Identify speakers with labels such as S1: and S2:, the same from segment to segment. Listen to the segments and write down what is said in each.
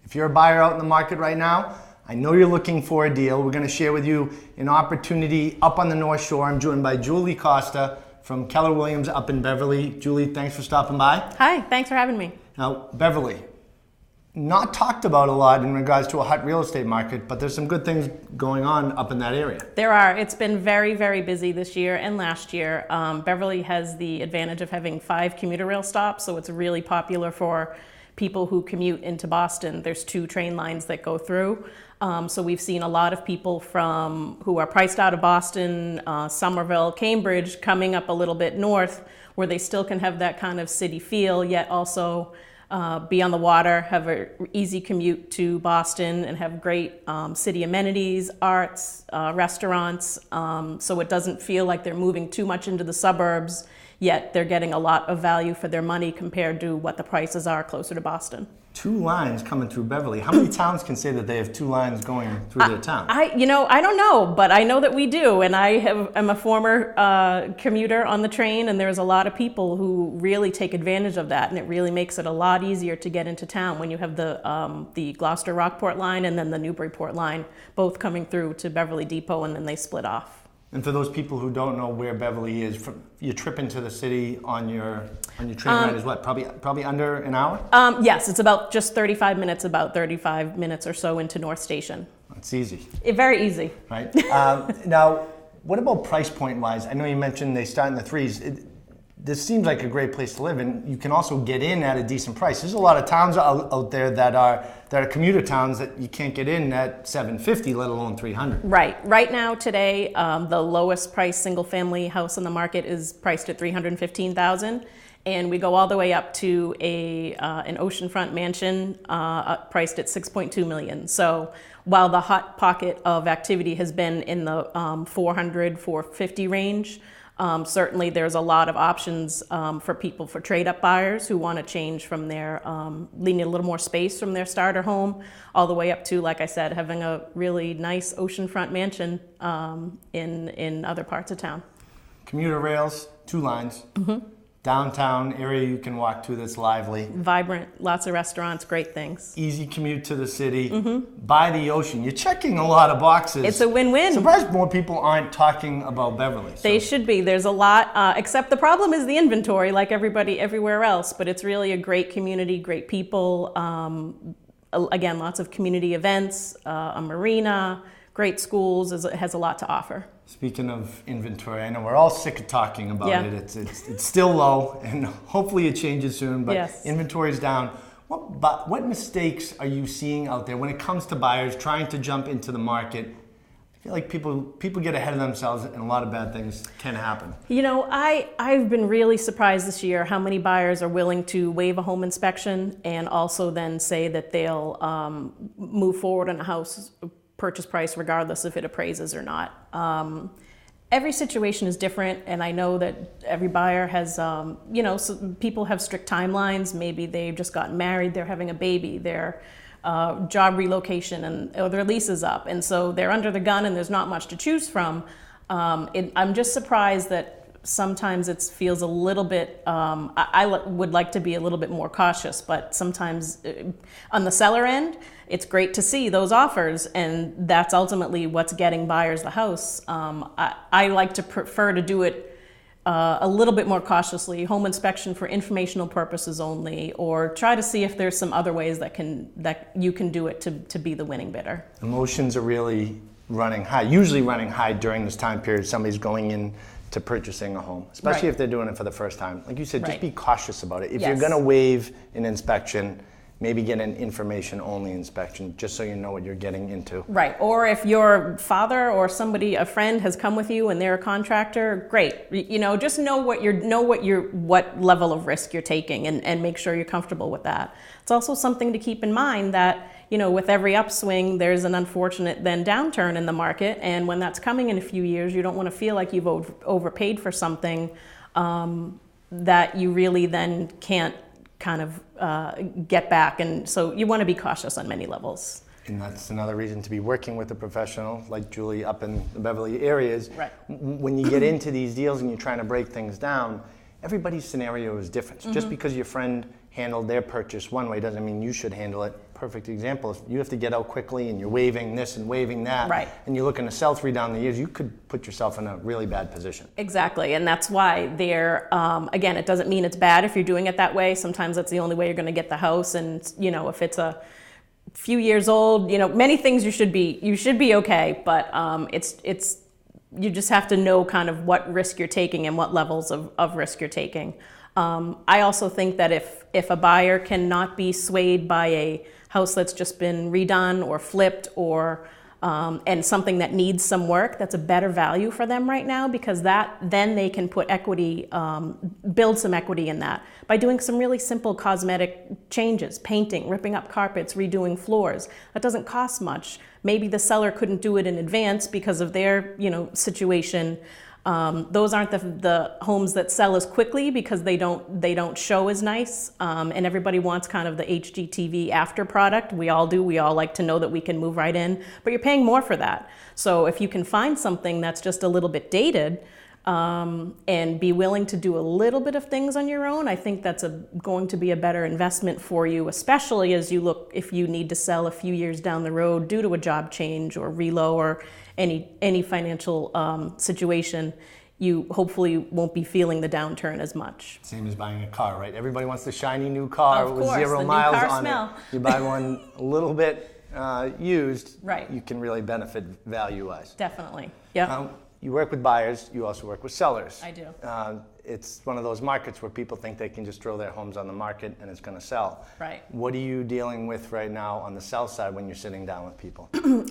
S1: If you're a buyer out in the market right now, I know you're looking for a deal. We're going to share with you an opportunity up on the North Shore. I'm joined by Julie Costa from Keller Williams up in Beverly. Julie, thanks for stopping by.
S2: Hi, thanks for having me.
S1: Now, Beverly, not talked about a lot in regards to a hot real estate market, but there's some good things going on up in that area.
S2: There are. It's been very, very busy this year and last year. Beverly has the advantage of having 5 commuter rail stops, so it's really popular for people who commute into Boston. There's 2 train lines that go through. So we've seen a lot of people who are priced out of Boston, Somerville, Cambridge, coming up a little bit north where they still can have that kind of city feel, yet also be on the water, have an easy commute to Boston, and have great city amenities, arts, restaurants. So it doesn't feel like they're moving too much into the suburbs, yet they're getting a lot of value for their money compared to what the prices are closer to Boston.
S1: 2 lines coming through Beverly. How many towns can say that they have 2 lines going through their town?
S2: I don't know, but I know that we do. And I'm a former commuter on the train, and there's a lot of people who really take advantage of that. And it really makes it a lot easier to get into town when you have the Gloucester Rockport line and then the Newburyport line, both coming through to Beverly Depot, and then they split off. And
S1: for those people who don't know where Beverly is, your trip into the city on your train ride is what? Probably under an hour?
S2: Yes, it's about just 35 minutes, about 35 minutes or so into North Station.
S1: That's easy.
S2: Very easy.
S1: Right. Now, what about price point wise? I know you mentioned they start in the 3s. This seems like a great place to live, and you can also get in at a decent price. There's a lot of towns out there that are commuter towns that you can't get in at $750, let alone $300.
S2: Right. Right now, today, the lowest priced single-family house on the market is priced at $315,000, and we go all the way up to an oceanfront mansion priced at $6.2 million. So while the hot pocket of activity has been in the $400-450 range. Certainly there's a lot of options for trade-up buyers who want to change from their, needing a little more space from their starter home, all the way up to, like I said, having a really nice oceanfront mansion in other parts of town.
S1: Commuter rails, 2 lines. Mm-hmm. Downtown area you can walk to that's lively.
S2: Vibrant, lots of restaurants, great things.
S1: Easy commute to the city, by the ocean. You're checking a lot of boxes.
S2: It's a win-win.
S1: Surprised more people aren't talking about Beverly.
S2: They should be. There's a lot, except the problem is the inventory, like everybody everywhere else. But it's really a great community, great people. Again, lots of community events, a marina, great schools. It has a lot to offer.
S1: Speaking of inventory, I know we're all sick of talking about it. It's still low, and hopefully it changes soon, but
S2: yes.
S1: Inventory's down. What mistakes are you seeing out there when it comes to buyers trying to jump into the market? I feel like people get ahead of themselves, and a lot of bad things can happen.
S2: You know, I've been really surprised this year how many buyers are willing to waive a home inspection and also then say that they'll move forward on a house purchase price regardless if it appraises or not. Every situation is different, and I know that every buyer has, so people have strict timelines. Maybe they've just gotten married, they're having a baby, their job relocation, or their lease is up, and so they're under the gun and there's not much to choose from. I'm just surprised that sometimes it feels a little bit, I would like to be a little bit more cautious, but sometimes on the seller end, it's great to see those offers, and that's ultimately what's getting buyers the house. I like to prefer to do it a little bit more cautiously, home inspection for informational purposes only, or try to see if there's some other ways that you can do it to be the winning bidder.
S1: Emotions are really running high, usually running high during this time period. Somebody's going in to purchasing a home, especially if they're doing it for the first time. Like you said, just be cautious about it. If you're going to waive an inspection, maybe get an information-only inspection, just so you know what you're getting into.
S2: Right, or if your father or a friend has come with you and they're a contractor, great. You know, just know what level of risk you're taking, and make sure you're comfortable with that. It's also something to keep in mind that, you know, with every upswing, there's an unfortunate then downturn in the market, and when that's coming in a few years, you don't want to feel like you've overpaid for something that you really then can't kind of get back, and so you want to be cautious on many levels.
S1: And that's another reason to be working with a professional like Julie up in the Beverly areas.
S2: Right.
S1: When you get into these deals and you're trying to break things down, everybody's scenario is different. So just because your friend handled their purchase one way doesn't mean you should handle it perfect example. If you have to get out quickly and you're waiving this and waiving that,
S2: right,
S1: and you're looking to sell 3 down the years, you could put yourself in a really bad position.
S2: Exactly, and that's why they're, again, it doesn't mean it's bad if you're doing it that way. Sometimes that's the only way you're going to get the house, and if it's a few years old, many things you should be okay, but it's you just have to know kind of what risk you're taking and what levels of risk you're taking. I also think that if a buyer cannot be swayed by a house that's just been redone or flipped or and something that needs some work, that's a better value for them right now, because then they can put equity, build some equity in that by doing some really simple cosmetic changes, painting, ripping up carpets, redoing floors. That doesn't cost much. Maybe the seller couldn't do it in advance because of their situation. Those aren't the homes that sell as quickly because they don't show as nice, and everybody wants kind of the HGTV after product. We all do. We all like to know that we can move right in, but you're paying more for that. So if you can find something that's just a little bit dated, and be willing to do a little bit of things on your own, I think that's going to be a better investment for you, especially as you look, if you need to sell a few years down the road due to a job change or relo or any financial situation. You hopefully won't be feeling the downturn as much.
S1: Same as buying a car, right? Everybody wants the shiny new car
S2: of
S1: with
S2: course,
S1: 0
S2: the
S1: miles
S2: new car
S1: on
S2: smell.
S1: it. You buy one a little bit used,
S2: right,
S1: you can really benefit value-wise.
S2: Definitely, yeah.
S1: You work with buyers, you also work with sellers.
S2: I do.
S1: It's one of those markets where people think they can just throw their homes on the market and it's going to sell.
S2: Right.
S1: What are you dealing with right now on the sell side when you're sitting down with people?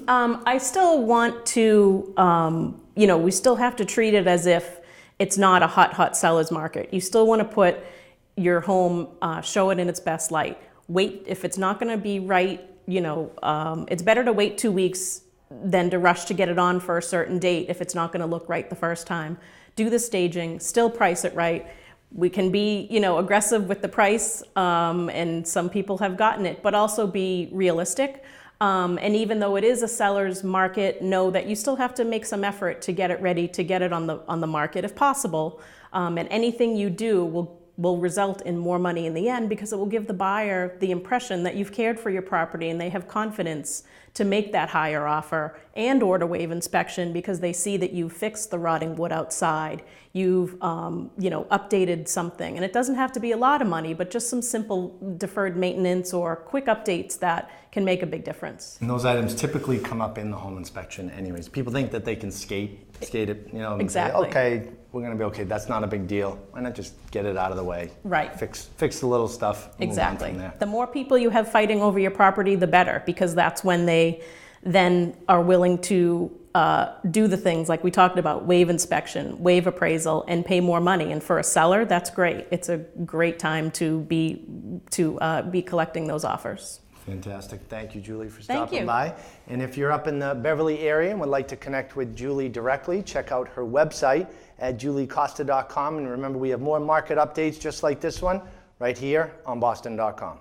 S2: I still want to, we still have to treat it as if it's not a hot seller's market. You still want to put your home, show it in its best light. Wait, if it's not going to be right, it's better to wait 2 weeks than to rush to get it on for a certain date if it's not going to look right the first time. Do the staging, still price it right. We can be, aggressive with the price, and some people have gotten it, but also be realistic. And even though it is a seller's market, know that you still have to make some effort to get it ready, to get it on the market if possible. And anything you do will result in more money in the end, because it will give the buyer the impression that you've cared for your property and they have confidence to make that higher offer and or to waive inspection, because they see that you've fixed the rotting wood outside, you've updated something. And it doesn't have to be a lot of money, but just some simple deferred maintenance or quick updates that can make a big difference.
S1: And those items typically come up in the home inspection anyways. People think that they can skate it, and
S2: exactly.
S1: say, okay, we're going to be okay. That's not a big deal. Why not just get it out of the way?
S2: Right.
S1: Fix the little stuff. And
S2: exactly.
S1: move on from there.
S2: The more people you have fighting over your property, the better, because that's when they then are willing to do the things like we talked about: waive inspection, waive appraisal, and pay more money. And for a seller, that's great. It's a great time to be collecting those offers.
S1: Fantastic. Thank you, Julie, for stopping by. And if you're up in the Beverly area and would like to connect with Julie directly, check out her website at juliecosta.com. And remember, we have more market updates just like this one right here on boston.com.